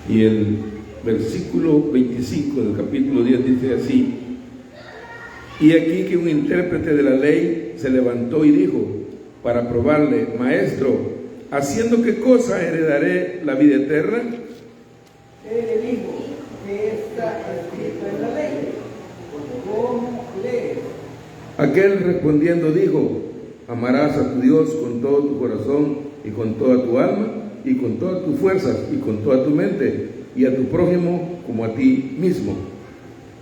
Y el versículo 25 del capítulo 10 dice así: y aquí que un intérprete de la ley se levantó y dijo, para probarle: Maestro, ¿haciendo qué cosa heredaré la vida eterna? Él le dijo: ¿qué está escrito en la ley? ¿Cómo lees? Aquel respondiendo dijo: amarás a tu Dios con todo tu corazón y con toda tu alma y con todas tus fuerzas y con toda tu mente, y a tu prójimo como a ti mismo.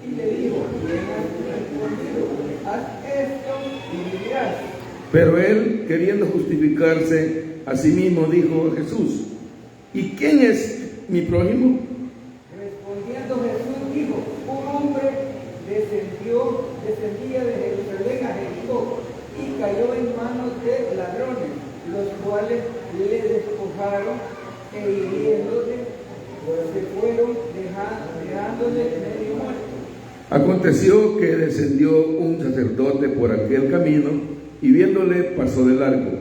Y le dijo: bien has respondido, haz esto y vivirás. Pero él, queriendo justificarse a sí mismo, dijo a Jesús: ¿y quién es mi prójimo? Respondiendo Jesús dijo: un hombre descendía de Jerusalén a Jericó y cayó en manos de ladrones, los cuales le despojaron e hiriéndole se fueron dejándole medio muerto. Aconteció que descendió un sacerdote por aquel camino y viéndole pasó de largo.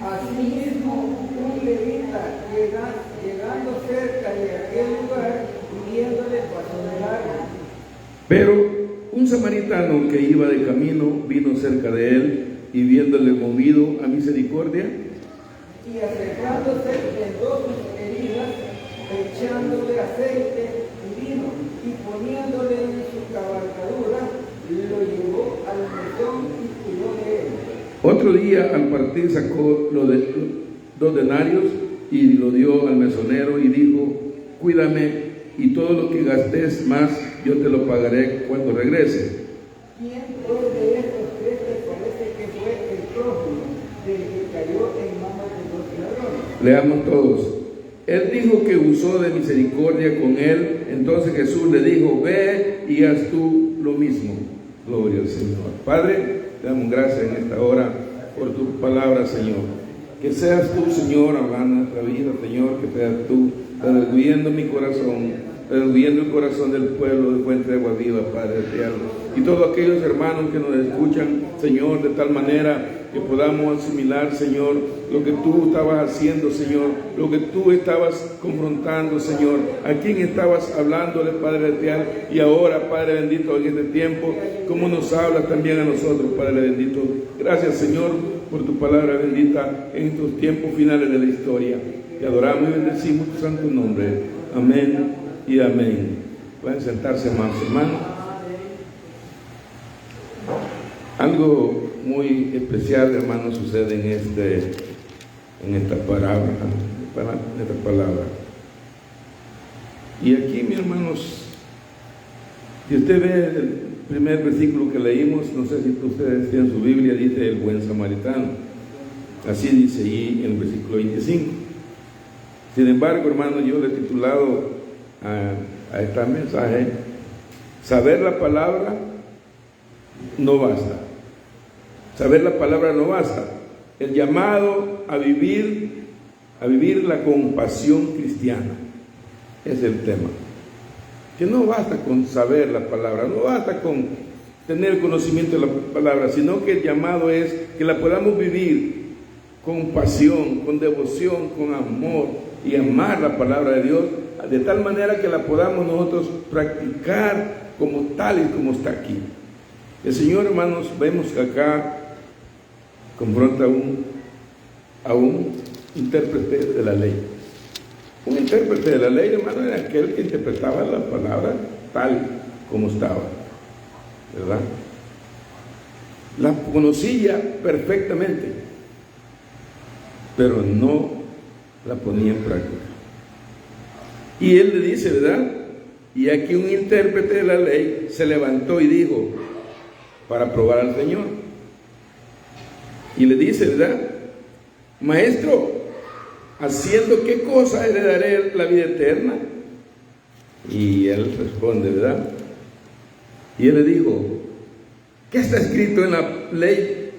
Asimismo, un levita llegando cerca de aquel lugar y viéndole pasó de largo. Pero un samaritano que iba de camino vino cerca de él y viéndole movido a misericordia, Y acercándose vendó sus heridas, echándole aceite y vino, y poniéndole en su cabalgadura, lo llevó al mesón y cuidó de él. otro día al partir sacó 2 denarios y lo dio al mesonero y dijo: cuídame, y todo lo que gastes más yo te lo pagaré cuando regrese. ¿Quién pues de estos tres te parece que fue el prójimo del que cayó en manos de los ladrones? Leamos todos. Él dijo que usó de misericordia con él. Entonces Jesús le dijo: ve y haz tú lo mismo. Gloria al Señor. Padre, te damos gracias en esta hora por tu palabra, Señor. Que seas tú, Señor, hablando en nuestra vida, Señor. Que seas tú redarguyendo mi corazón, redarguyendo el corazón del pueblo de Fuente de Agua Viva, Padre eterno. Y todos aquellos hermanos que nos escuchan, Señor, de tal manera que podamos asimilar, Señor, lo que tú estabas haciendo, Señor, lo que tú estabas confrontando, Señor, a quién estabas hablándole, Padre eterno, y ahora, Padre bendito, en este tiempo, cómo nos hablas también a nosotros, Padre bendito. Gracias, Señor, por tu palabra bendita en estos tiempos finales de la historia. Te adoramos y bendecimos tu santo nombre. Amén y amén. Pueden sentarse, amados hermanos. Algo muy especial, hermano, sucede en esta palabra. Y aquí, mis hermanos, si usted ve el primer versículo que leímos, no sé si ustedes tienen su Biblia, dice el buen samaritano. Así dice ahí en el versículo 25. Sin embargo, hermano, yo le he titulado a este mensaje: saber la palabra no basta. Saber la palabra no basta. El llamado a vivir la compasión cristiana es el tema. Que no basta con saber la palabra, no basta con tener conocimiento de la palabra, sino que el llamado es que la podamos vivir con pasión, con devoción, con amor, y amar la palabra de Dios de tal manera que la podamos nosotros practicar como tal y como está aquí. El Señor, hermanos, vemos que acá confronta a un intérprete de la ley. Un intérprete de la ley, hermano, era aquel que interpretaba la palabra tal como estaba, ¿verdad? La conocía perfectamente, pero no la ponía en práctica. Y él le dice, ¿verdad? Y aquí un intérprete de la ley se levantó y dijo, para probar al Señor, y le dice, ¿verdad? Maestro, ¿haciendo qué cosa heredaré la vida eterna? Y él responde, ¿verdad? Y él le dijo, ¿qué está escrito en la ley?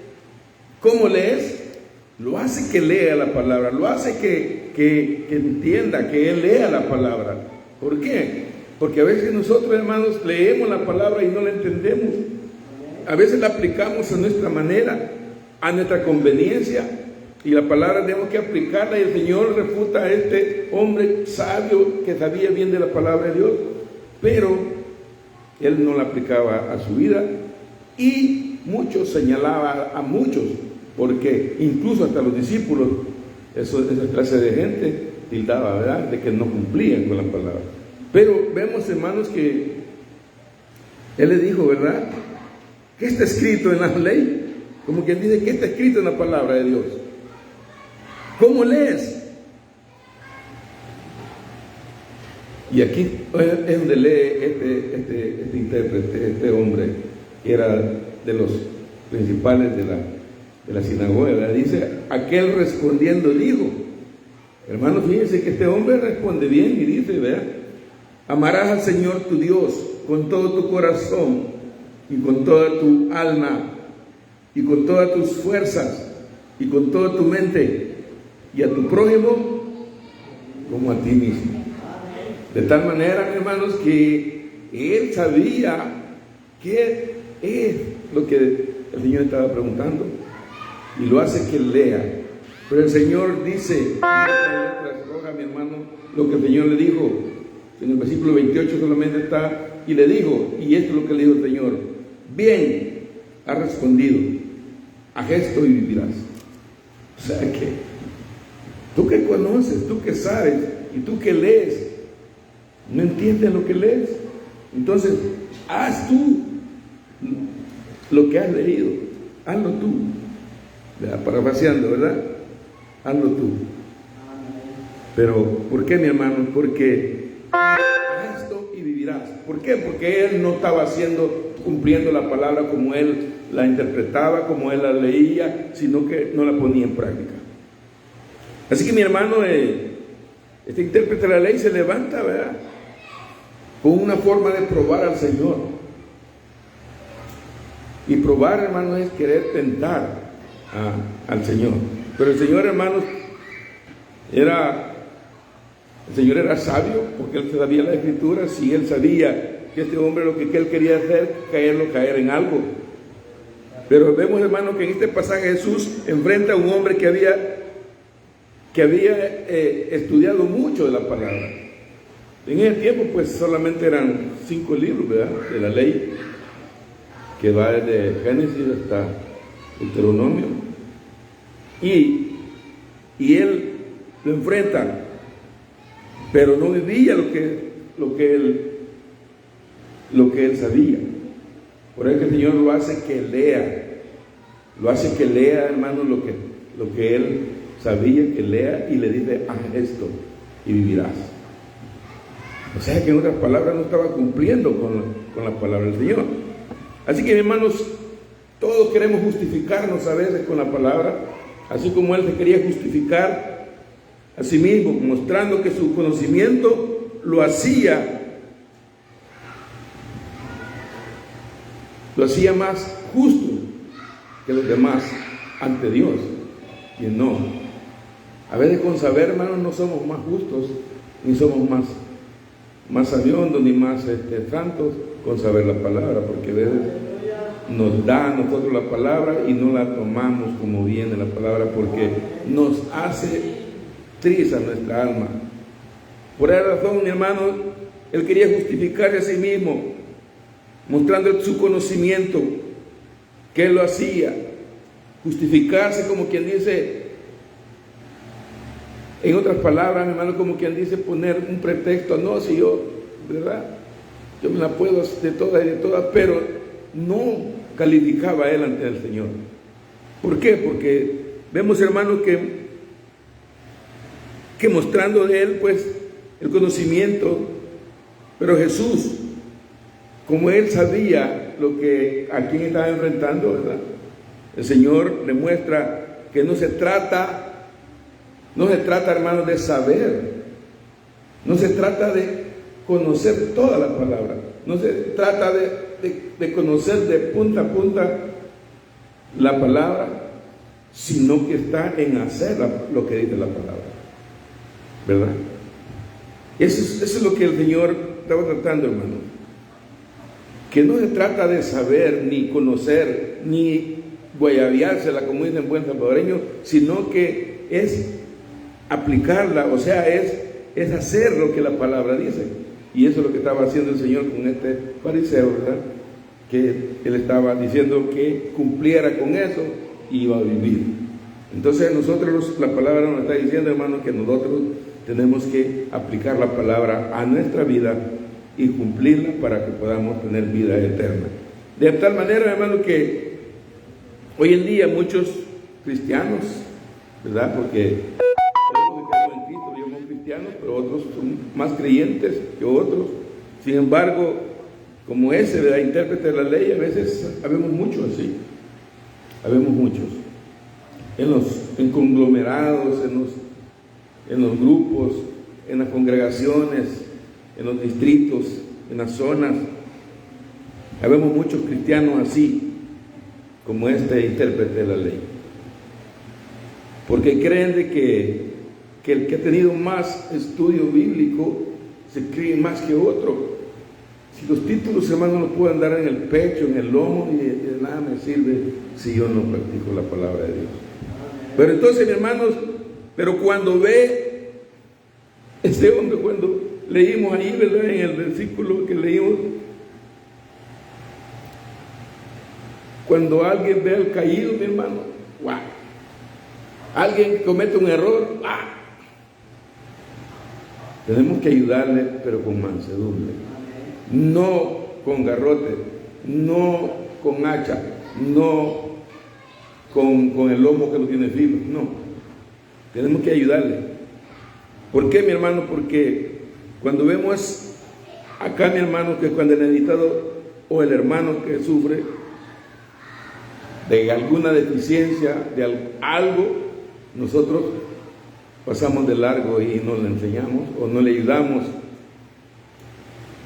¿Cómo lees? Lo hace que lea la palabra, lo hace que entienda, que él lea la palabra. ¿Por qué? Porque a veces nosotros, hermanos, leemos la palabra y no la entendemos. A veces la aplicamos a nuestra manera, a nuestra conveniencia, Y la palabra tenemos que aplicarla, y el Señor refuta a este hombre sabio que sabía bien de la palabra de Dios, pero él no la aplicaba a su vida, y muchos señalaba a muchos, porque incluso hasta los discípulos, esa clase de gente tildaba, ¿verdad?, de que no cumplían con la palabra. Pero vemos, hermanos, que él le dijo, ¿verdad?, ¿qué está escrito en la ley? Como quien dice, ¿qué está escrito en la palabra de Dios? ¿Cómo lees? Y aquí es donde lee este intérprete, este hombre, que era de los principales de la sinagoga, ¿verdad? Dice, aquel respondiendo dijo, hermanos, fíjense que este hombre responde bien y dice, ¿verdad?, amarás al Señor tu Dios con todo tu corazón y con toda tu alma y con todas tus fuerzas y con toda tu mente, y a tu prójimo como a ti mismo. De tal manera, hermanos, que él sabía qué es lo que el Señor estaba preguntando, y lo hace que lea. Pero el Señor dice, roja, mi hermano, lo que el Señor le dijo. En el versículo 28 solamente está, y le dijo, y esto es lo que le dijo el Señor: bien has respondido, haz esto y vivirás. O sea que tú que conoces, tú que sabes y tú que lees, no entiendes lo que lees. Entonces, haz tú lo que has leído, hazlo tú. Parafraseando, ¿verdad? Hazlo tú. Pero, ¿por qué, mi hermano? Porque haz esto y vivirás. ¿Por qué? Porque él no estaba cumpliendo la palabra como él la interpretaba, como él la leía, sino que no la ponía en práctica. Así que, mi hermano, este intérprete de la ley se levanta, ¿verdad?, con una forma de probar al Señor. Y probar, hermano, es querer tentar al Señor. Pero el Señor, hermanos, era sabio, porque él sabía la Escritura. Si él sabía que este hombre lo que él quería hacer, caer en algo. Pero vemos, hermano, que en este pasaje Jesús enfrenta a un hombre que había estudiado mucho de la palabra. En ese tiempo, pues, solamente eran 5 libros, ¿verdad?, de la ley, que va desde Génesis hasta Deuteronomio. Y él lo enfrenta, pero no vivía lo que él sabía. Por eso el Señor lo hace que lea, hermano, lo que él sabía, que lea, y le dice, haz esto y vivirás. O sea que, en otras palabras, no estaba cumpliendo con la palabra del Señor. Así que, hermanos, todos queremos justificarnos a veces con la palabra, así como él se quería justificar a sí mismo, mostrando que su conocimiento lo hacía más justo que los demás ante Dios. Y no. A veces con saber, hermanos, no somos más justos, ni somos más sabiondos, ni más santos con saber la palabra, porque a veces nos da a nosotros la palabra y no la tomamos como viene la palabra, porque nos hace triste a nuestra alma. Por esa razón, mi hermano, él quería justificarse a sí mismo, mostrando su conocimiento, que él lo hacía, justificarse, como quien dice, en otras palabras, mi hermano, como quien dice, poner un pretexto. No, si yo, ¿verdad?, yo me la puedo de todas y de todas, pero no calificaba a él ante el Señor. ¿Por qué? Porque vemos, hermano, que mostrando de él, pues, el conocimiento, pero Jesús, como él sabía a quién estaba enfrentando, ¿verdad?, el Señor le muestra que no se trata, hermano, de saber, no se trata de conocer toda la palabra, no se trata de conocer de punta a punta la palabra, sino que está en hacer lo que dice la palabra, ¿verdad? Eso es lo que el Señor estaba tratando, hermano, que no se trata de saber, ni conocer, ni guayabiársela, como dicen en buen salvadoreño, sino que es aplicarla, o sea, es hacer lo que la palabra dice. Y eso es lo que estaba haciendo el Señor con este fariseo, ¿verdad? Que él estaba diciendo que cumpliera con eso y iba a vivir. Entonces nosotros, la palabra nos está diciendo, hermanos, que nosotros tenemos que aplicar la palabra a nuestra vida y cumplirla para que podamos tener vida eterna. De tal manera, hermanos, que hoy en día muchos cristianos, ¿verdad? Porque en Cristo somos cristianos, pero otros son más creyentes que otros. Sin embargo, como ese, ¿verdad?, intérprete de la ley, a veces habemos muchos así. Habemos muchos. En conglomerados, en los grupos, en las congregaciones, en los distritos, en las zonas. Habemos muchos cristianos así, como este intérprete de la ley. Porque creen de que el que ha tenido más estudio bíblico se cree más que otro. Si los títulos, hermanos, los puedo andar en el pecho, en el lomo, y de nada me sirve si yo no practico la palabra de Dios. Pero entonces, mis hermanos, pero cuando ve este hombre, cuando leímos ahí, ¿verdad?, en el versículo que leímos, cuando alguien ve al caído, mi hermano, ¡guau! Alguien comete un error, ¡guau! Tenemos que ayudarle, pero con mansedumbre, no con garrote, no con hacha, no con el lomo que no tiene filo, no. Tenemos que ayudarle. ¿Por qué, mi hermano? Porque cuando vemos acá, mi hermano, que cuando el necesitado o el hermano que sufre de alguna deficiencia, de algo, nosotros pasamos de largo y no le enseñamos o no le ayudamos,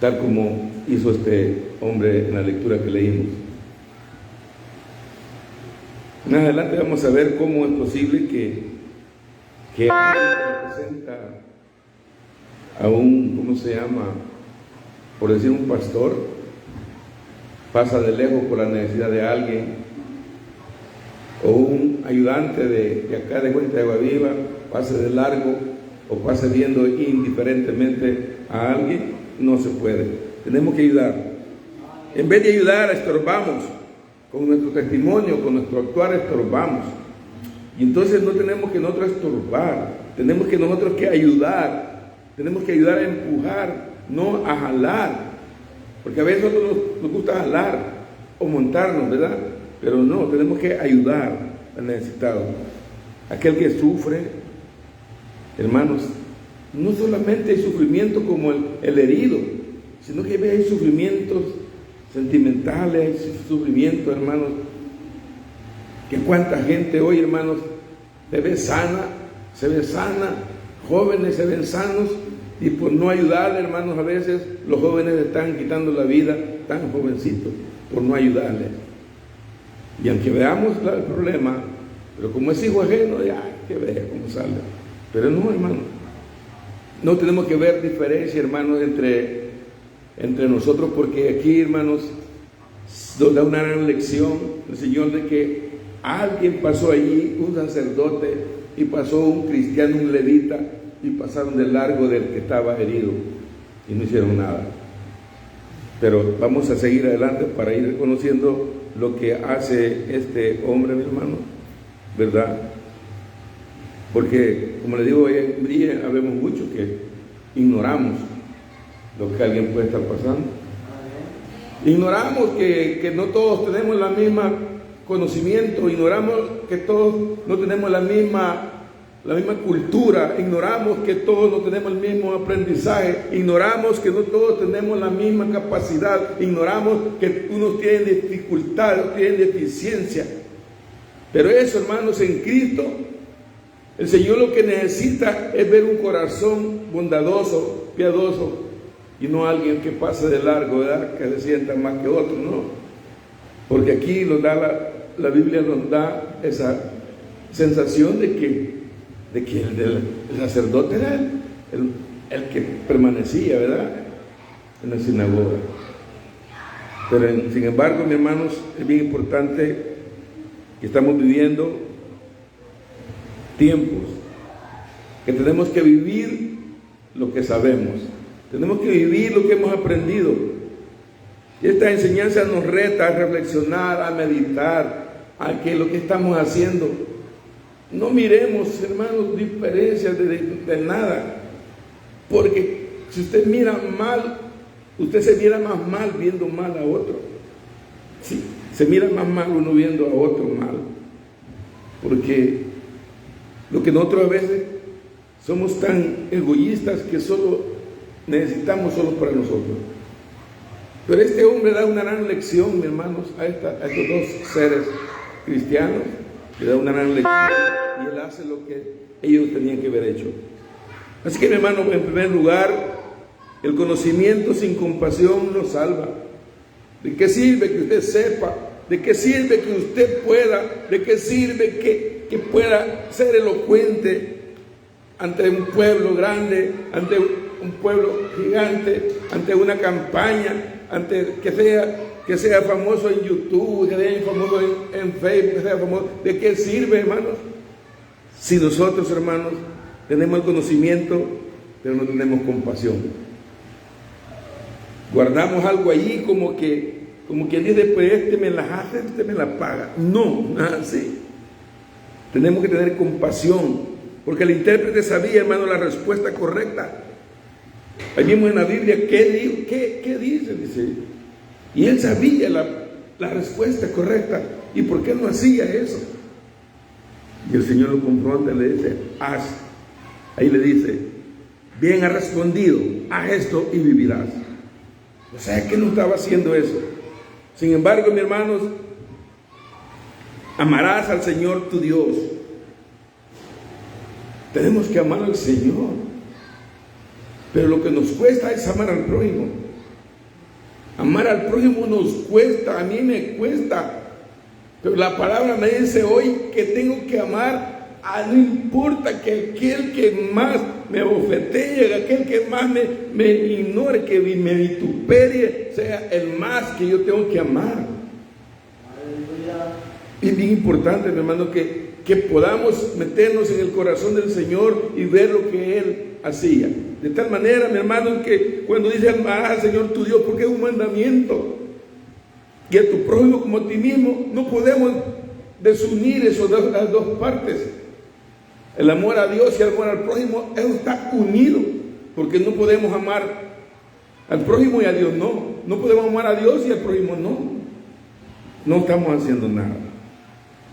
tal como hizo este hombre en la lectura que leímos. Más adelante vamos a ver cómo es posible que alguien representa a un, ¿cómo se llama?, por decir un pastor, pasa de lejos por la necesidad de alguien, o un ayudante de acá de Cuenta de Agua Viva pase de largo o pase viendo indiferentemente a alguien. No se puede. Tenemos que ayudar. En vez de ayudar, estorbamos. Con nuestro testimonio, con nuestro actuar, estorbamos. Y entonces no tenemos que nosotros estorbar. Tenemos que nosotros que ayudar. Tenemos que ayudar a empujar, no a jalar. Porque a veces nos gusta jalar o montarnos, ¿verdad? Pero no, tenemos que ayudar al necesitado. Aquel que sufre, hermanos, no solamente hay sufrimiento como el herido, sino que hay sufrimientos sentimentales, hay sufrimientos, hermanos, que cuánta gente hoy, hermanos, se ve sana, jóvenes se ven sanos, y por no ayudarle, hermanos, a veces los jóvenes están quitando la vida, tan jovencitos, por no ayudarles. Y aunque veamos el problema, pero como es hijo ajeno, ya que vea cómo sale. Pero no, hermano, no tenemos que ver diferencia, hermanos, entre nosotros, porque aquí, hermanos, nos da una gran lección el Señor de que alguien pasó allí, un sacerdote, y pasó un cristiano, un levita, y pasaron de largo del que estaba herido y no hicieron nada. Pero vamos a seguir adelante para ir reconociendo lo que hace este hombre, mi hermano, ¿verdad? Porque, como le digo, hoy en día habemos muchos que ignoramos lo que alguien puede estar pasando. Ignoramos que no todos tenemos la misma conocimiento, ignoramos que todos no tenemos la misma cultura, ignoramos que todos no tenemos el mismo aprendizaje, ignoramos que no todos tenemos la misma capacidad, ignoramos que unos tienen dificultad, otros tienen deficiencia. Pero eso, hermanos, en Cristo, el Señor lo que necesita es ver un corazón bondadoso, piadoso, y no alguien que pase de largo, ¿verdad?, que se sienta más que otro, ¿no? Porque aquí nos da la Biblia nos da esa sensación de que el sacerdote era el que permanecía, ¿verdad?, en la sinagoga. Pero sin embargo, mis hermanos, es bien importante que estamos viviendo tiempos, que tenemos que vivir lo que sabemos, tenemos que vivir lo que hemos aprendido. Y esta enseñanza nos reta a reflexionar, a meditar, a que lo que estamos haciendo, no miremos, hermanos, diferencias de nada, porque si usted mira mal, usted se mira más mal viendo mal a otro. Sí, se mira más mal uno viendo a otro mal, porque lo que nosotros a veces somos tan egoístas que solo necesitamos solo para nosotros. Pero este hombre da una gran lección, mis hermanos, a estos dos seres cristianos, le da una gran lección y él hace lo que ellos tenían que haber hecho. Así que, mi hermano, en primer lugar, el conocimiento sin compasión no salva. ¿De qué sirve que usted sepa? ¿De qué sirve que usted pueda? ¿De qué sirve que pueda ser elocuente ante un pueblo grande, ante un pueblo gigante, ante una campaña, ante que sea famoso en YouTube, que sea famoso en Facebook, que sea famoso? ¿De qué sirve, hermanos? Si nosotros, hermanos, tenemos el conocimiento, pero no tenemos compasión. Guardamos algo allí como que dice, pues este me las hace, este me las paga. No, nada así. Tenemos que tener compasión, porque el intérprete sabía, hermano, la respuesta correcta. Ahí mismo en la Biblia, ¿qué dice? Dice, y él sabía la respuesta correcta. ¿Y por qué no hacía eso? Y el Señor lo confronta y le dice, haz. Ahí le dice, bien has respondido, haz esto y vivirás. O sea que no estaba haciendo eso. Sin embargo, mis hermanos, amarás al Señor tu Dios. Tenemos que amar al Señor, pero lo que nos cuesta es amar al prójimo. Amar al prójimo nos cuesta, a mí me cuesta, pero la palabra me dice hoy que tengo que amar no importa que aquel que más me bofetee, aquel que más me ignore, que me vituperie, sea el más que yo tengo que amar. Es bien importante, mi hermano, que podamos meternos en el corazón del Señor y ver lo que Él hacía. De tal manera, mi hermano, que cuando dice amarás al Señor tu Dios, porque es un mandamiento, y a tu prójimo como a ti mismo, no podemos desunir las dos partes. El amor a Dios y el amor al prójimo, eso está unido, porque no podemos amar al prójimo y a Dios no. No podemos amar a Dios y al prójimo no. No estamos haciendo nada.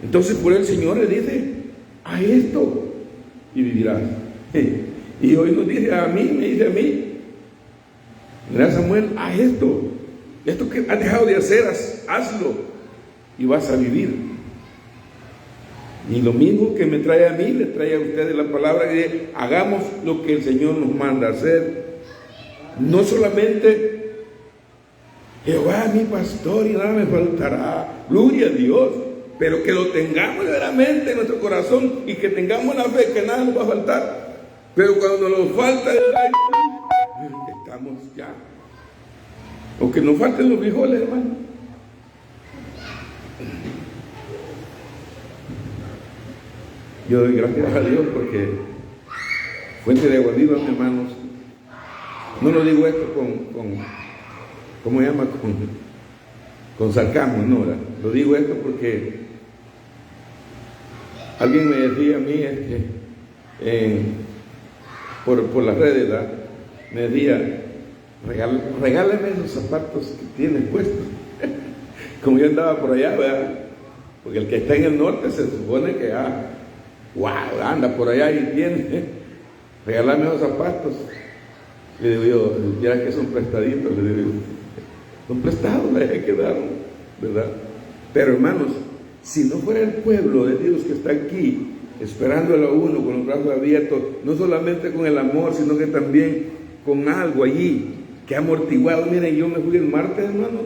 Entonces por el Señor le dice, haz esto y vivirás. Y hoy nos dice a mí, me dice a mí, mira Samuel, haz esto. Esto que has dejado de hacer, hazlo y vas a vivir. Y lo mismo que me trae a mí, le trae a ustedes la palabra de hagamos lo que el Señor nos manda hacer. No solamente Jehová es mi pastor y nada me faltará, gloria a Dios, pero que lo tengamos verdaderamente en nuestro corazón y que tengamos la fe que nada nos va a faltar. Pero cuando nos falta, estamos ya. O que nos falten los frijoles, hermano. Yo doy gracias a Dios porque fuente de agua viva, mis hermanos. No lo digo esto ¿cómo se llama? Con sarcasmo, no, ¿verdad? Lo digo esto porque alguien me decía a mí por las redes, ¿verdad? Me decía, regálame esos zapatos que tienes puestos. Como yo andaba por allá, ¿verdad? Porque el que está en el norte se supone que wow, anda por allá y tiene, regálame esos zapatos. Le digo yo, ya que son prestaditos, le digo, son prestados, hay que darlos, ¿verdad? Pero hermanos, si no fuera el pueblo de Dios que está aquí, esperándolo a uno con los brazos abiertos, no solamente con el amor, sino que también con algo allí que ha amortiguado. Miren, yo me fui el martes, hermano,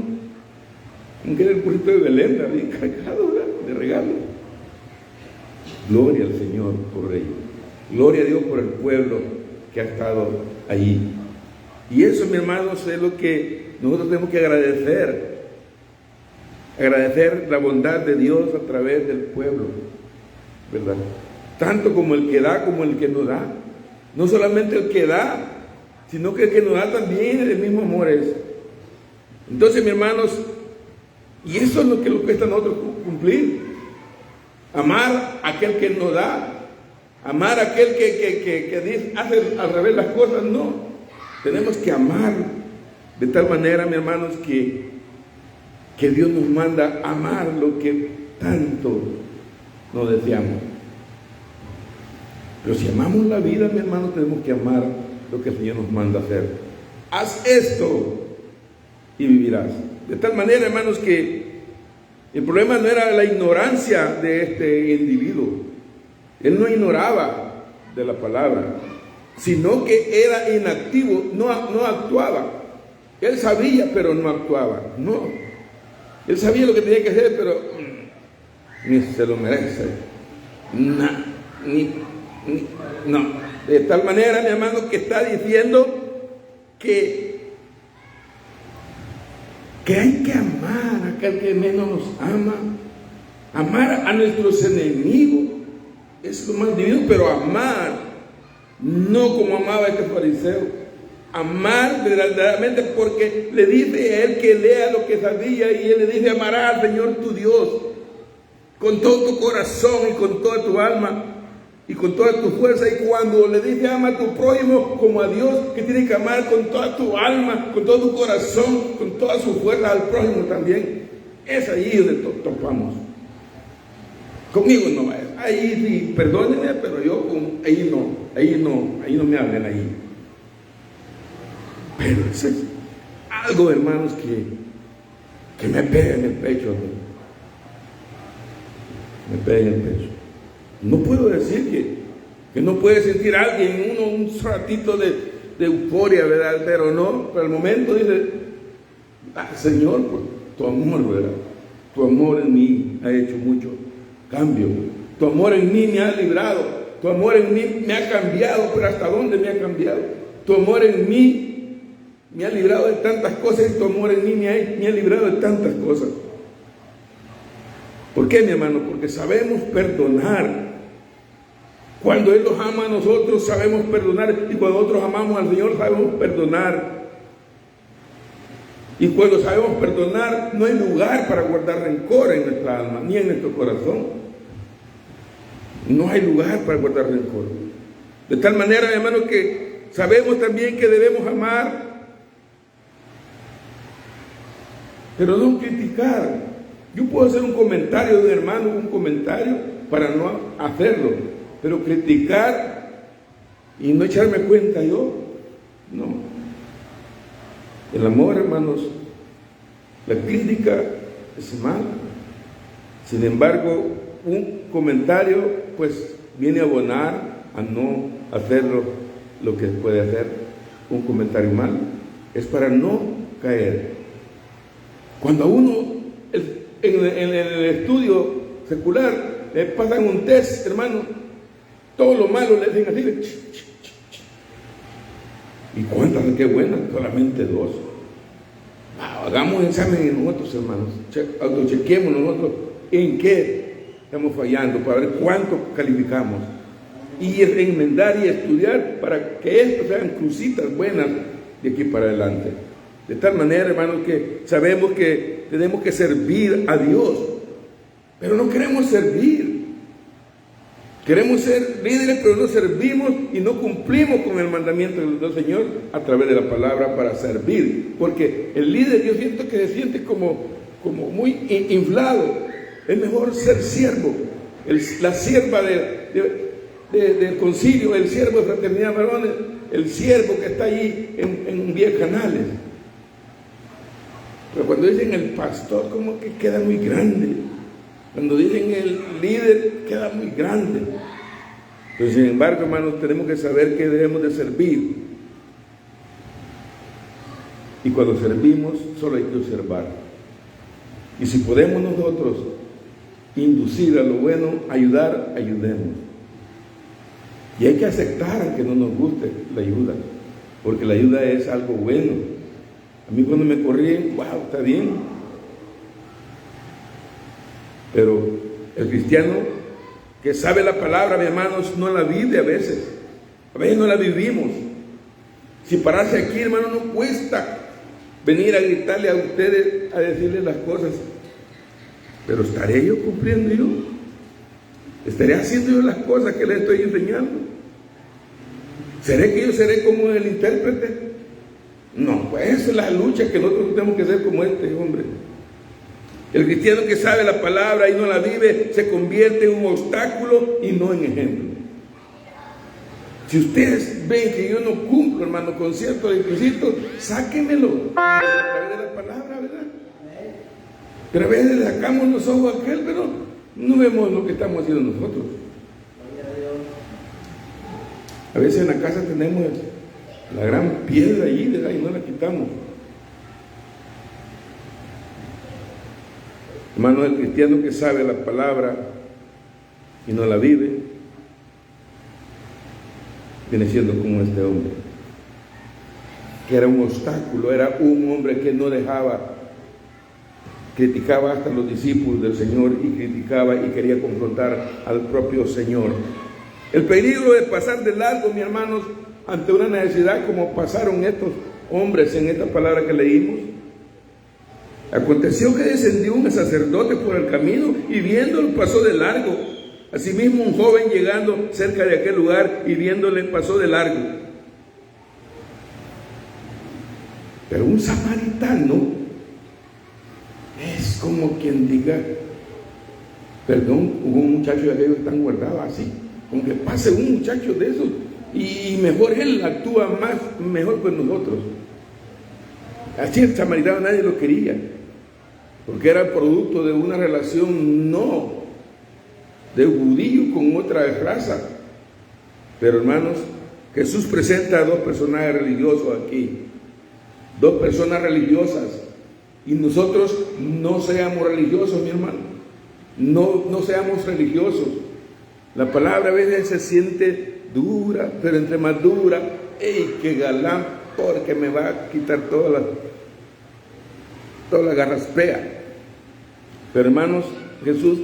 como que era el burrito de Belén, bien cargado, ¿verdad?, de regalo. Gloria al Señor por ello. Gloria a Dios por el pueblo que ha estado allí. Y eso, mis hermanos, es lo que nosotros tenemos que agradecer. agradecer la bondad de Dios a través del pueblo, ¿verdad? Tanto como el que da como el que no da. No solamente el que da, sino que el que nos da también el mismo amor es. Entonces, mis hermanos, y eso es lo que nos cuesta a nosotros cumplir. Amar a aquel que nos da, amar a aquel que dice, hace al revés las cosas. No, tenemos que amar de tal manera, mis hermanos, que Dios nos manda amar lo que tanto nos deseamos. Pero si amamos la vida, mis hermanos, tenemos que amar lo que el Señor nos manda hacer. Haz esto y vivirás. De tal manera, hermanos, que el problema no era la ignorancia de este individuo. Él no ignoraba de la palabra, sino que era inactivo, no actuaba. Él sabía, pero no actuaba. No. Él sabía lo que tenía que hacer, pero ni se lo merece. No. De tal manera, mi hermano, que está diciendo que hay que amar a aquel que menos nos ama, amar a nuestros enemigos, es lo más divino, pero amar, no como amaba este fariseo, amar verdaderamente, porque le dice a él que lea lo que sabía, y él le dice: amarás al Señor tu Dios con todo tu corazón y con toda tu alma y con toda tu fuerza. Y cuando le dice: ama a tu prójimo como a Dios, que tiene que amar con toda tu alma, con todo tu corazón, con toda su fuerza al prójimo también. Es ahí donde topamos. Conmigo no es. Ahí sí, perdónenme, pero yo ahí no me hablen ahí. Pero eso es algo, hermanos, que me pega en el pecho. Me pega en el pecho. No puedo decir que no puede sentir alguien un ratito de euforia, ¿verdad? Pero no, pero al momento dice: Señor, por tu amor, ¿verdad? Tu amor en mí ha hecho mucho cambio. Tu amor en mí me ha librado. Tu amor en mí me ha cambiado. Pero ¿hasta dónde me ha cambiado? Tu amor en mí me ha librado de tantas cosas, y tu amor en mí me ha librado de tantas cosas. ¿Por qué, mi hermano? Porque sabemos perdonar. Cuando Él nos ama a nosotros, sabemos perdonar. Y cuando nosotros amamos al Señor, sabemos perdonar. Y cuando sabemos perdonar, no hay lugar para guardar rencor en nuestra alma, ni en nuestro corazón. No hay lugar para guardar rencor. De tal manera, mi hermano, que sabemos también que debemos amar, pero no criticar. Yo puedo hacer un comentario de un hermano, un comentario para no hacerlo, pero criticar y no echarme cuenta yo, no. El amor, hermanos, la crítica es mala. Sin embargo, un comentario pues viene a abonar a no hacerlo lo que puede hacer. Un comentario malo es para no caer. Cuando a uno en el estudio secular le pasan un test, hermano, todo lo malo le dicen así, ¿y cuántas? Qué buenas, solamente 2. Hagamos un examen en nosotros, hermanos, autochequemos nosotros en qué estamos fallando, para ver cuánto calificamos, y enmendar y estudiar para que esto sean crucitas buenas de aquí para adelante. De tal manera, hermanos, que sabemos que tenemos que servir a Dios, pero no queremos servir. Queremos ser líderes, pero no servimos y no cumplimos con el mandamiento del Señor a través de la palabra para servir. Porque el líder, yo siento que se siente como muy inflado. Es mejor ser siervo. La sierva del concilio, el siervo de fraternidad varones, el siervo que está allí en Vía Canales. Pero cuando dicen el pastor, como que queda muy grande. Cuando dicen el líder, queda muy grande. Pero sin embargo, hermanos, tenemos que saber que debemos de servir. Y cuando servimos, solo hay que observar. Y si podemos nosotros inducir a lo bueno, ayudar, ayudemos. Y hay que aceptar que no nos guste la ayuda, porque la ayuda es algo bueno. A mí cuando me corrían, wow, está bien. Pero el cristiano que sabe la palabra, mis hermanos, no la vive a veces no la vivimos. Si pararse aquí, hermano, no cuesta venir a gritarle a ustedes, a decirles las cosas. Pero ¿estaré yo cumpliendo yo? ¿Estaré haciendo yo las cosas que les estoy enseñando? ¿Seré que yo seré como el intérprete? No, pues esa es la lucha que nosotros tenemos que hacer como este hombre. El cristiano que sabe la palabra y no la vive se convierte en un obstáculo y no en ejemplo. Si ustedes ven que yo no cumplo, hermano, con ciertos requisitos, sáquenmelo a través de la palabra, ¿verdad? Pero a veces le sacamos los ojos a aquel, pero no vemos lo que estamos haciendo nosotros. A veces en la casa tenemos la gran piedra allí, ¿verdad? Y no la quitamos. Hermano, el cristiano que sabe la palabra y no la vive, viene siendo como este hombre, que era un obstáculo, era un hombre que no dejaba, criticaba hasta los discípulos del Señor y criticaba y quería confrontar al propio Señor. El peligro de pasar de largo, mis hermanos, ante una necesidad como pasaron estos hombres en esta palabra que leímos. Aconteció que descendió un sacerdote por el camino y viéndolo pasó de largo. Asimismo un joven llegando cerca de aquel lugar y viéndole pasó de largo. Pero un samaritano es como quien diga, perdón, hubo un muchacho de aquellos que están guardados así, como que pase un muchacho de esos y mejor él actúa mejor que nosotros. Así el samaritano nadie lo quería, porque era producto de una relación no de judío con otra raza. Pero hermanos, Jesús presenta a dos personajes religiosos aquí, dos personas religiosas, y nosotros no seamos religiosos, mi hermano, no seamos religiosos. La palabra a veces se siente dura, pero entre más dura, ¡ey, qué galán! Porque me va a quitar toda la garraspea. Pero hermanos, Jesús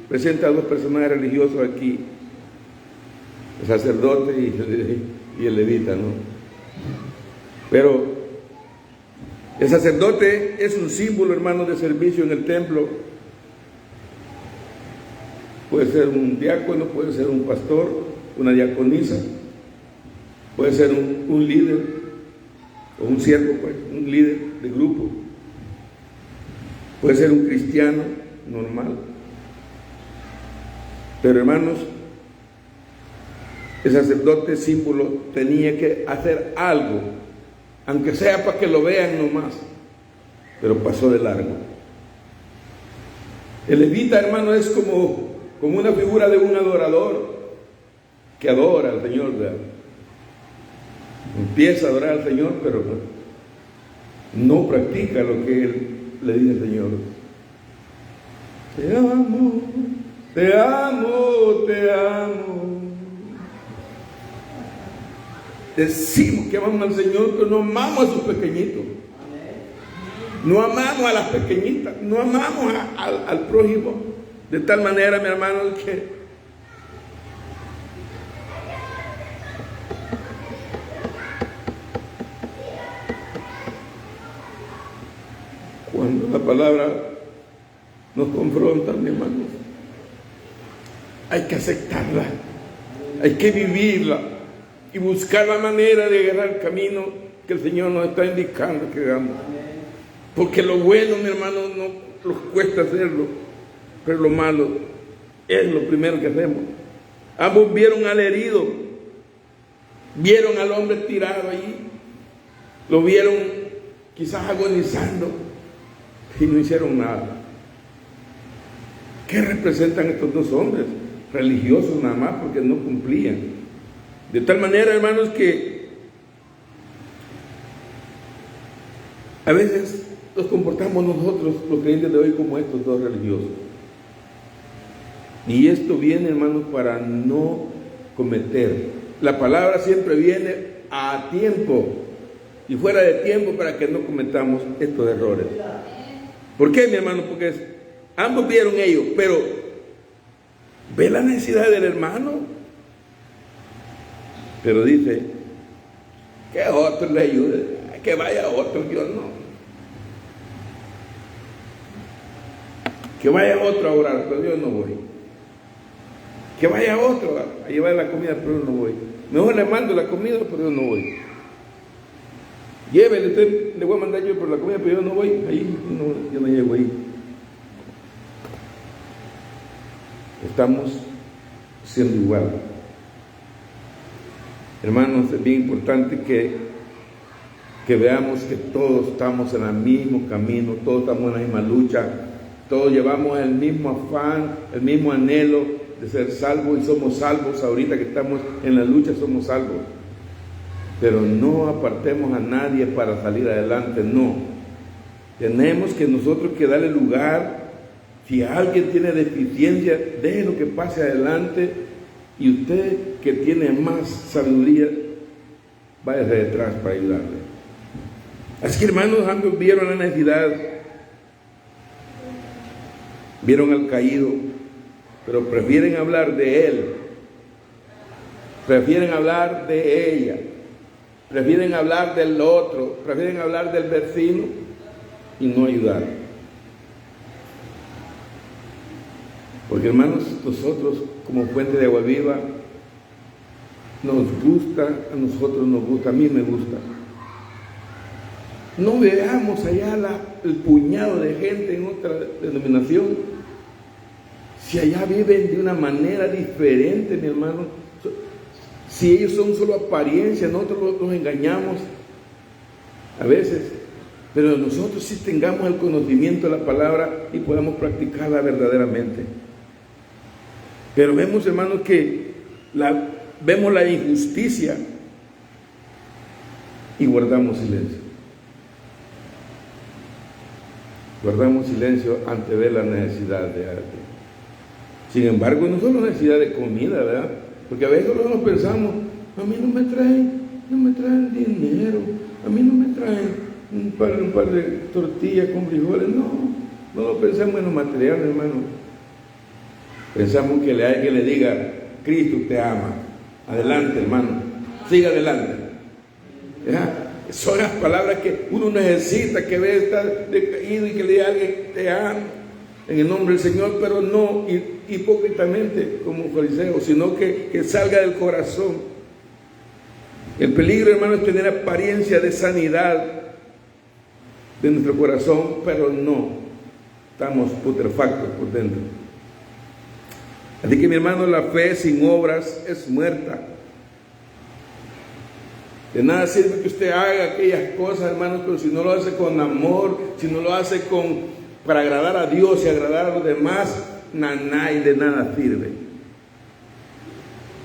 presenta a dos personajes religiosos aquí, el sacerdote y el levita, ¿no? Pero el sacerdote es un símbolo, hermano, de servicio en el templo. Puede ser un diácono, puede ser un pastor, una diaconisa, puede ser un líder o un siervo, pues, un líder de grupo, puede ser un cristiano normal. Pero hermanos, el sacerdote símbolo tenía que hacer algo, aunque sea para que lo vean nomás, pero pasó de largo. El levita, hermano, es como una figura de un adorador que adora al Señor, ¿verdad? Empieza a adorar al Señor, pero no practica lo que él le dice al Señor. Te amo, te amo, te amo. Decimos que amamos al Señor, pero no amamos a sus pequeñitos. No amamos a las pequeñitas, no amamos al prójimo. De tal manera, mi hermano, que cuando la palabra nos confronta, mi hermano, hay que aceptarla, hay que vivirla y buscar la manera de agarrar el camino que el Señor nos está indicando que hagamos. Porque lo bueno, mi hermano, no nos cuesta hacerlo, pero lo malo es lo primero que hacemos. Ambos vieron al herido, vieron al hombre tirado allí, lo vieron quizás agonizando y no hicieron nada. ¿Qué representan estos dos hombres? Religiosos nada más, porque no cumplían. De tal manera, hermanos, que a veces nos comportamos nosotros, los creyentes de hoy, como estos dos religiosos. Y esto viene, hermanos, para no cometer. La palabra siempre viene a tiempo y fuera de tiempo para que no cometamos estos errores. ¿Por qué, mi hermano? Porque ambos vieron ellos, pero ve la necesidad del hermano. Pero dice, que otro le ayude, que vaya otro, Dios no. Que vaya otro a orar, pero yo no voy. Que vaya otro a llevar la comida, pero yo no voy. Mejor le mando la comida, pero yo no voy. Llévele, usted, le voy a mandar yo por la comida, pero yo no voy. Ahí yo no llego ahí. Estamos siendo igual. Hermanos, es bien importante que veamos que todos estamos en el mismo camino, todos estamos en la misma lucha, todos llevamos el mismo afán, el mismo anhelo de ser salvos, y somos salvos. Ahorita que estamos en la lucha somos salvos, pero no apartemos a nadie para salir adelante. No, tenemos que nosotros que darle lugar. Si alguien tiene deficiencia, déjelo que pase adelante, y usted que tiene más sabiduría, vaya detrás para ayudarle. Así que, hermanos, ambos vieron la necesidad, vieron al caído, pero prefieren hablar de él, prefieren hablar de ella, prefieren hablar del otro, prefieren hablar del vecino y no ayudar. Porque, hermanos, nosotros como Fuente de Agua Viva nos gusta, a nosotros nos gusta, a mí me gusta. No veamos allá el puñado de gente en otra denominación. Si allá viven de una manera diferente, mi hermano, si ellos son solo apariencia, nosotros nos engañamos a veces, pero nosotros sí tengamos el conocimiento de la palabra y podamos practicarla verdaderamente. Pero vemos, hermanos, que vemos la injusticia y guardamos silencio. Guardamos silencio ante ver la necesidad de alguien. Sin embargo, no solo necesidad de comida, ¿verdad? Porque a veces nosotros pensamos, a mí no me traen dinero, a mí no me traen un par de tortillas con frijoles. No lo pensamos en lo material, hermano. Pensamos que alguien le diga, Cristo te ama. Adelante, hermano, siga adelante. ¿Ya? Son las palabras que uno necesita, que ve estar decaído y que le diga a alguien, te amo en el nombre del Señor, pero no hipócritamente como fariseo, sino que salga del corazón. El peligro, hermano, es tener apariencia de sanidad de nuestro corazón, pero no, estamos putrefactos por dentro. Así que, mi hermano, la fe sin obras es muerta. De nada sirve que usted haga aquellas cosas, hermanos, pero si no lo hace con amor, si no lo hace para agradar a Dios y agradar a los demás, y de nada sirve.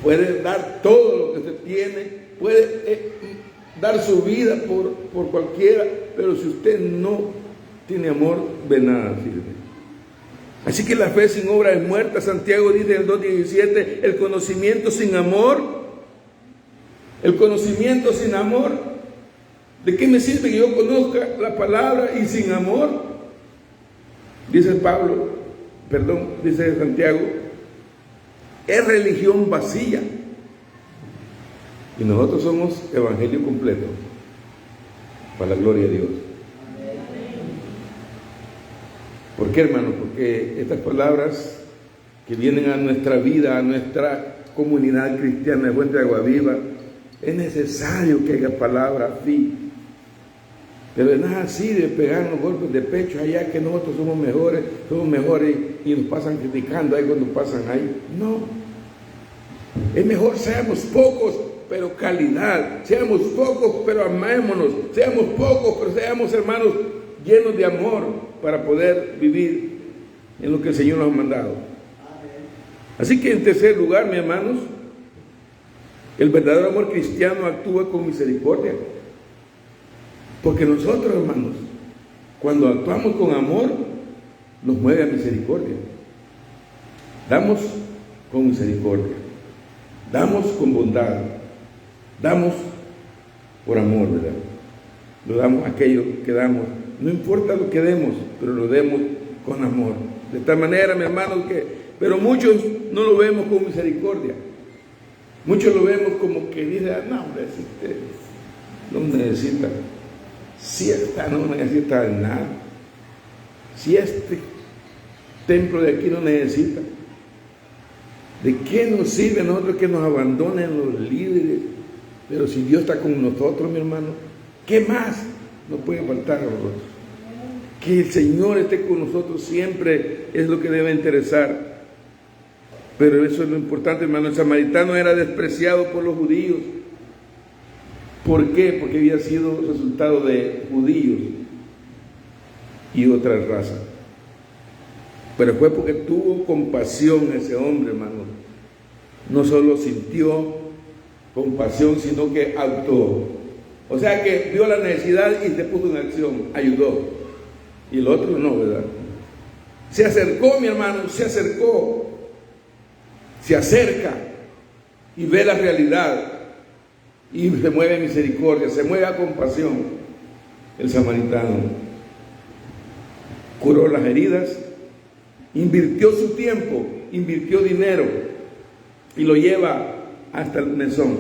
Puede dar todo lo que usted tiene, puede dar su vida por cualquiera, pero si usted no tiene amor, de nada sirve. Así que la fe sin obra es muerta. Santiago dice en el 2:17, el conocimiento sin amor. El conocimiento sin amor, ¿de qué me sirve que yo conozca la palabra y sin amor? Dice Santiago, es religión vacía. Y nosotros somos evangelio completo, para la gloria de Dios. ¿Por qué, hermano? Porque estas palabras que vienen a nuestra vida, a nuestra comunidad cristiana de Fuente de Agua Viva, es necesario que haya palabra así. Pero de nada sirve pegarnos golpes de pecho allá que nosotros somos mejores y nos pasan criticando ahí cuando pasan ahí. No. Es mejor seamos pocos, pero calidad. Seamos pocos, pero amémonos. Seamos pocos, pero seamos, hermanos, llenos de amor para poder vivir en lo que el Señor nos ha mandado. Así que, en tercer lugar, mis hermanos, el verdadero amor cristiano actúa con misericordia. Porque nosotros, hermanos, cuando actuamos con amor, nos mueve a misericordia. Damos con misericordia. Damos con bondad. Damos por amor, ¿verdad? Lo damos aquello que damos. No importa lo que demos, pero lo demos con amor. De tal manera, mi hermano, pero muchos no lo vemos con misericordia. Muchos lo vemos como que dice, no, hombre, si usted no necesita, si esta no necesita nada, si este templo de aquí no necesita, ¿de qué nos sirve a nosotros que nos abandonen los líderes? Pero si Dios está con nosotros, mi hermano, ¿qué más nos puede faltar a nosotros? Que el Señor esté con nosotros siempre es lo que debe interesar. Pero eso es lo importante, hermano. El samaritano era despreciado por los judíos. ¿Por qué? Porque había sido resultado de judíos y otras razas. Pero fue porque tuvo compasión ese hombre, hermano. No solo sintió compasión, sino que actuó. O sea que vio la necesidad y se puso en acción, ayudó. Y el otro no, ¿verdad? Se acercó, mi hermano, se acercó. Se acerca y ve la realidad y se mueve a misericordia, se mueve a compasión. El samaritano curó las heridas, invirtió su tiempo, invirtió dinero y lo lleva hasta el mesón.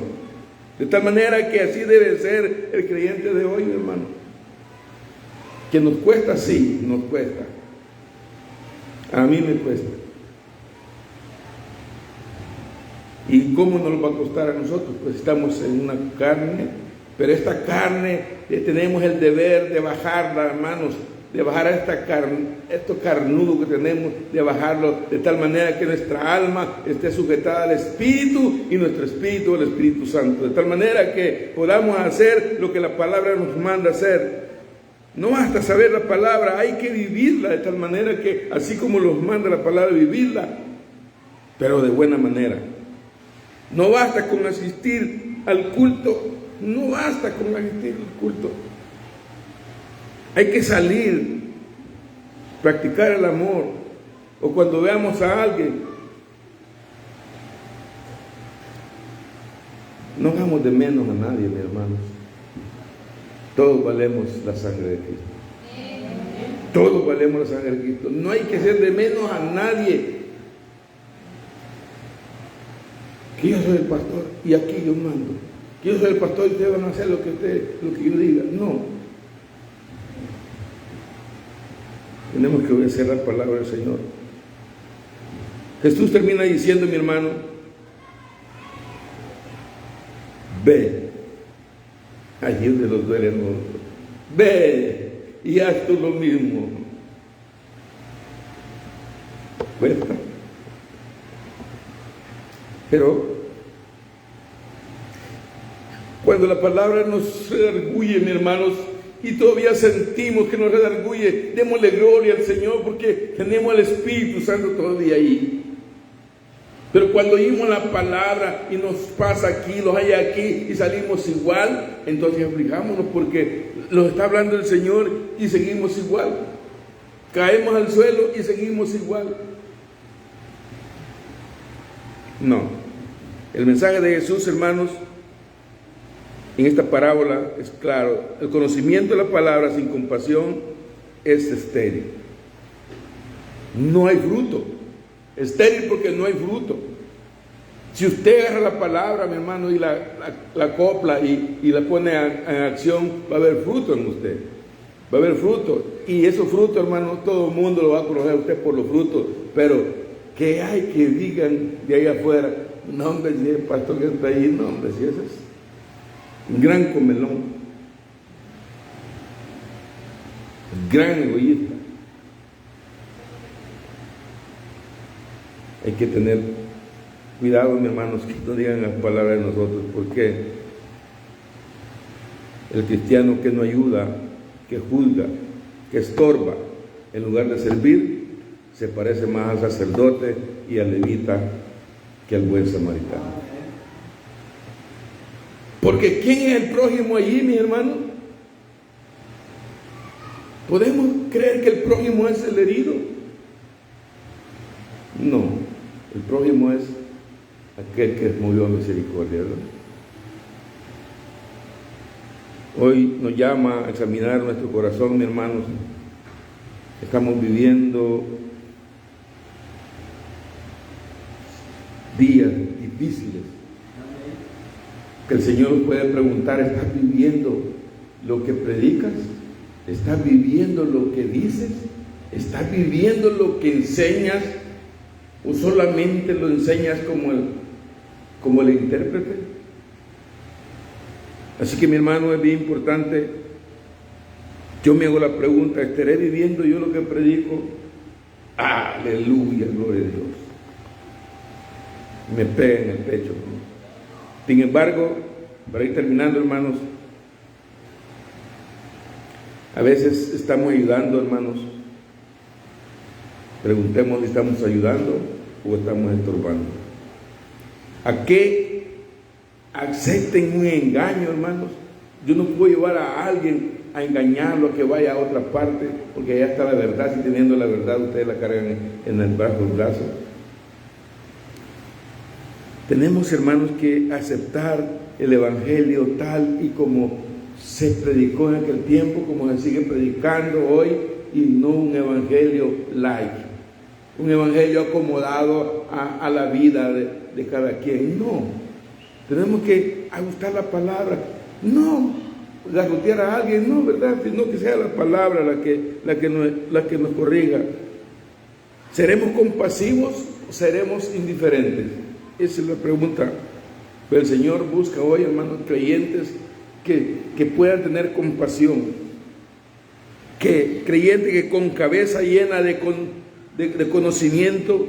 De tal manera que así debe ser el creyente de hoy, mi hermano. Que nos cuesta, sí, nos cuesta. A mí me cuesta. ¿Y cómo nos va a costar a nosotros? Pues estamos en una carne, pero esta carne tenemos el deber de bajarla, hermanos, de bajar esto carnudo que tenemos, de bajarlo de tal manera que nuestra alma esté sujetada al Espíritu y nuestro Espíritu al Espíritu Santo, de tal manera que podamos hacer lo que la palabra nos manda hacer. No basta saber la palabra, hay que vivirla de tal manera que, así como nos manda la palabra, vivirla, pero de buena manera. No basta con asistir al culto, no basta con asistir al culto. Hay que salir, practicar el amor, o cuando veamos a alguien, no hagamos de menos a nadie, mis hermanos. Todos valemos la sangre de Cristo. Todos valemos la sangre de Cristo. No hay que ser de menos a nadie. Que yo soy el pastor y aquí yo mando. Que yo soy el pastor y ustedes van a hacer lo que yo diga. No. Tenemos que obedecer la palabra del Señor. Jesús termina diciendo, mi hermano, ve. Allí donde los duele, no. Ve y haz tú lo mismo. Cuesta. Pero cuando la palabra nos redarguye, mis hermanos, y todavía sentimos que nos redarguye, démosle gloria al Señor porque tenemos al Espíritu Santo todavía ahí. Pero cuando oímos la palabra y nos pasa aquí, los hay aquí y salimos igual, entonces aflijámonos porque nos está hablando el Señor y seguimos igual. Caemos al suelo y seguimos igual. No. El mensaje de Jesús, hermanos, en esta parábola es claro. El conocimiento de la palabra sin compasión es estéril. No hay fruto. Estéril porque no hay fruto. Si usted agarra la palabra, mi hermano, y la acopla y la pone en acción, va a haber fruto en usted. Va a haber fruto. Y esos frutos, hermano, todo el mundo lo va a conocer a usted por los frutos. Pero que hay que digan de ahí afuera, no, hombre, si el pastor que está ahí, no, hombre, si ese es un gran comelón, gran egoísta. Hay que tener cuidado, mis hermanos, que no digan las palabras de nosotros, porque el cristiano que no ayuda, que juzga, que estorba, en lugar de servir, se parece más al sacerdote y al levita que al buen samaritano. Porque ¿quién es el prójimo allí, mi hermano? ¿Podemos creer que el prójimo es el herido? No, el prójimo es aquel que movió misericordia, ¿verdad? Hoy nos llama a examinar nuestro corazón, mis hermanos. Estamos viviendo días difíciles, que el Señor puede preguntar: ¿estás viviendo lo que predicas? ¿Estás viviendo lo que dices? ¿Estás viviendo lo que enseñas? ¿O solamente lo enseñas como el intérprete? Así que, mi hermano, es bien importante. Yo me hago la pregunta: ¿estaré viviendo yo lo que predico? Aleluya, gloria a Dios. Me pega en el pecho. Sin embargo, para ir terminando, hermanos, a veces estamos ayudando, hermanos. Preguntemos si estamos ayudando o estamos estorbando. ¿A qué acepten un engaño, hermanos? Yo no puedo llevar a alguien a engañarlo, a que vaya a otra parte, porque allá está la verdad. Si teniendo la verdad, ustedes la cargan en el brazo. Tenemos, hermanos, que aceptar el Evangelio tal y como se predicó en aquel tiempo, como se sigue predicando hoy, y no un Evangelio light, un Evangelio acomodado a la vida de cada quien. No, tenemos que ajustar la palabra, no garrotear a alguien, no, ¿verdad? Sino que sea la palabra la que nos corrija. ¿Seremos compasivos o seremos indiferentes? Esa es la pregunta. Pero el Señor busca hoy, hermanos, creyentes que puedan tener compasión, creyentes que con cabeza llena de conocimiento,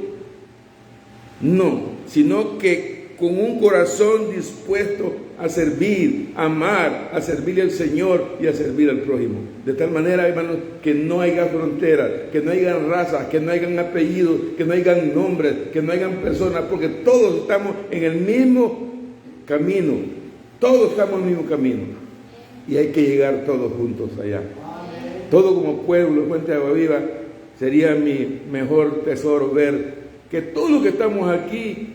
no, sino que con un corazón dispuesto a servir, a amar, a servirle al Señor y a servir al prójimo. De tal manera, hermanos, que no haya fronteras, que no hayan razas, que no hayan apellidos, que no hayan nombres, que no hayan personas, porque todos estamos en el mismo camino. Todos estamos en el mismo camino. Y hay que llegar todos juntos allá. Todo como pueblo, Fuente de Agua Viva, sería mi mejor tesoro ver que todos los que estamos aquí,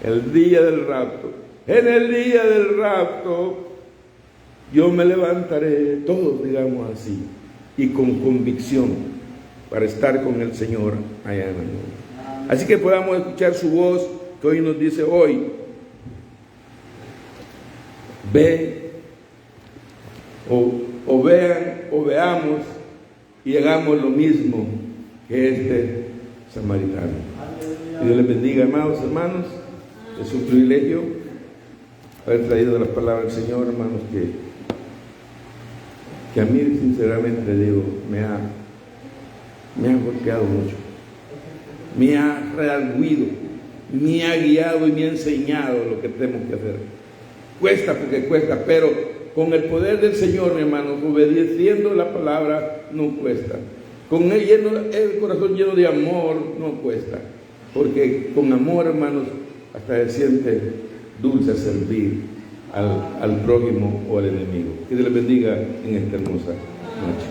el día del rapto, en el día del rapto, yo me levantaré, todos digamos así, y con convicción, para estar con el Señor allá en la nube. Así que podamos escuchar su voz, que hoy nos dice hoy: ve, o vean, o veamos, y hagamos lo mismo que este samaritano. Que Dios les bendiga, amados hermanos. Es un privilegio haber traído las palabras del Señor, hermanos, que a mí, sinceramente digo, me ha golpeado mucho, me ha redarguido, me ha guiado y me ha enseñado lo que tenemos que hacer. Cuesta porque cuesta, pero con el poder del Señor, mi hermano, obedeciendo la palabra, no cuesta. Con el corazón lleno de amor, no cuesta. Porque con amor, hermanos, hasta se siente dulce servir al prójimo o al enemigo. Que Dios les bendiga en esta hermosa noche.